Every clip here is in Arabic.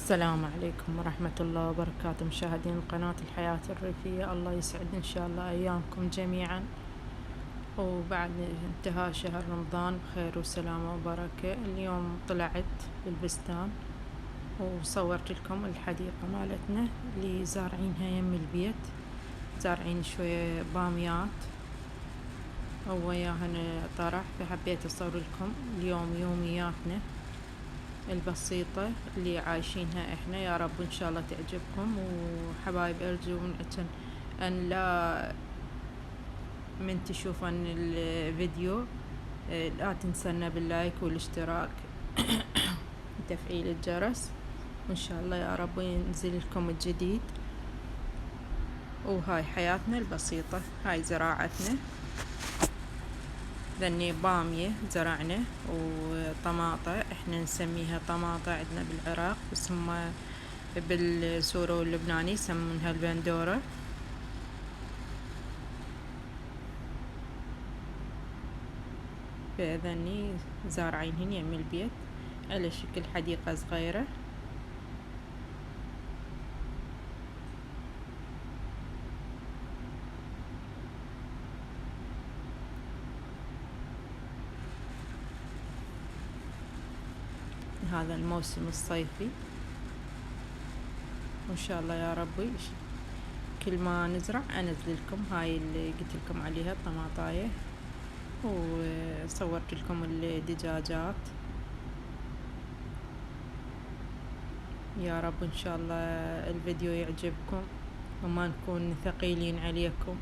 السلام عليكم ورحمة الله وبركاته، مشاهدين قناة الحياة الريفية. الله يسعد إن شاء الله أيامكم جميعا، وبعد انتهاء شهر رمضان بخير وسلامة وبركة. اليوم طلعت بالبستان وصورت لكم الحديقة مالتنا اللي زارعينها يم البيت. زارعين شوية باميات وياهن طرح، فحبيت أصور لكم اليوم يومياتنا البسيطة اللي عايشينها احنا. يا رب ان شاء الله تعجبكم. وحبايب ارجو منكم ان لا من تشوفون الفيديو لا تنسنا باللايك والاشتراك وتفعيل الجرس، وان شاء الله يا رب ينزل لكم الجديد. وهاي حياتنا البسيطة، هاي زراعتنا. ذني بامية زرعنا وطماطة، احنا نسميها طماطة عندنا بالعراق، بس هم بالسوري واللبناني يسمونها البندورة. فذني زارعينهن يم البيت على شكل حديقة صغيرة. هذا الموسم الصيفي، وإن شاء الله يا ربي كل ما نزرع أنزل لكم. هاي اللي قلت لكم عليها الطماطاية، وصورت لكم الدجاجات. يا رب إن شاء الله الفيديو يعجبكم وما نكون ثقيلين عليكم.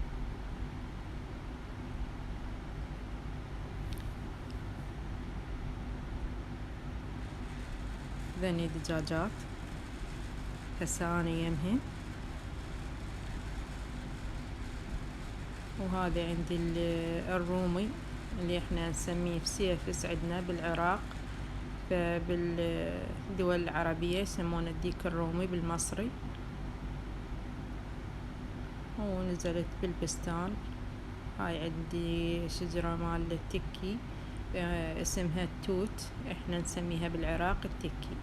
ذني دجاجات هسه أنا يمهن. وهذا عندي الرومي اللي احنا نسميه فسيفس عندنا بالعراق، فبالدول العربية يسمونه الديك الرومي بالمصري. ونزلت بالبستان. هاي عندي شجرة مال التكي، اسمها التوت، احنا نسميها بالعراق التكي.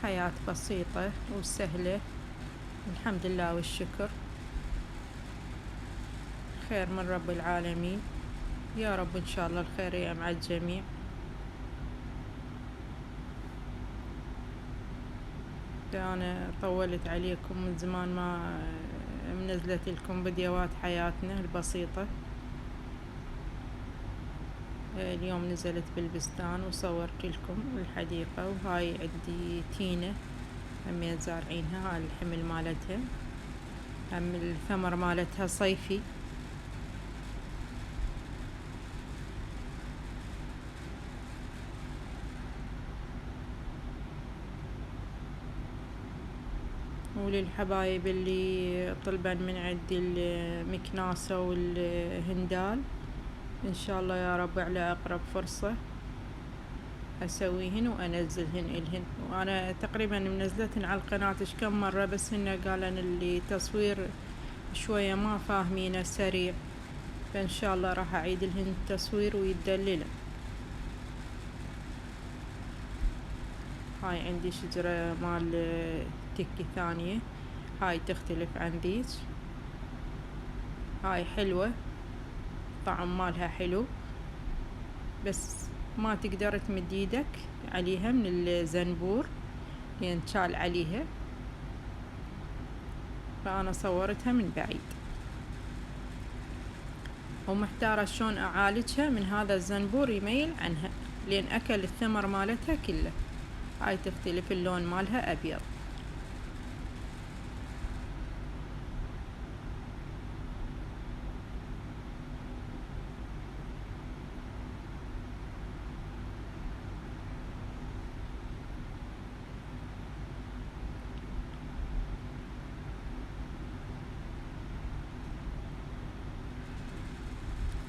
حياة بسيطة وسهلة، الحمد لله والشكر. خير من رب العالمين. يا رب إن شاء الله الخير يا مع الجميع. أنا طولت عليكم من زمان ما منزلت لكم فيديوهات حياتنا البسيطة. اليوم نزلت بالبستان وصورت لكم الحديقة. وهاي عندي تينة هم زارعينها، هاي الحمل مالتها، هم الثمر مالتها صيفي. وللحبايب اللي طلبن من عندي المكناسة والهندال، إن شاء الله يا رب على أقرب فرصة أسويهن وأنزلهن إلهن. وأنا تقريبا منزلتهن على القناة كم مرة، بس هن قالن اللي تصوير شوية ما فاهمينه سريع، فإن شاء الله راح أعيد لهن التصوير ويدللن. هاي عندي شجرة مال تكي ثانية، هاي تختلف عن ذيك. هاي حلوة، طعم مالها حلو، بس ما تقدر تمد ايدك عليها من الزنبور لين تشال عليها، فأنا صورتها من بعيد ومحتارة شلون أعالجها من هذا الزنبور يميل عنها لين أكل الثمر مالتها كله. هاي تختلف، اللون مالها أبيض.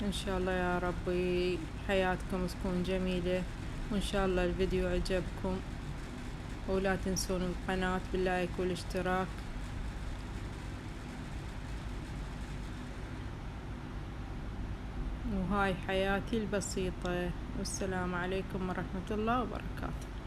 إن شاء الله يا ربي حياتكم تكون جميلة، وإن شاء الله الفيديو عجبكم. ولا تنسون القناة باللايك والاشتراك. وهاي حياتي البسيطة، والسلام عليكم ورحمة الله وبركاته.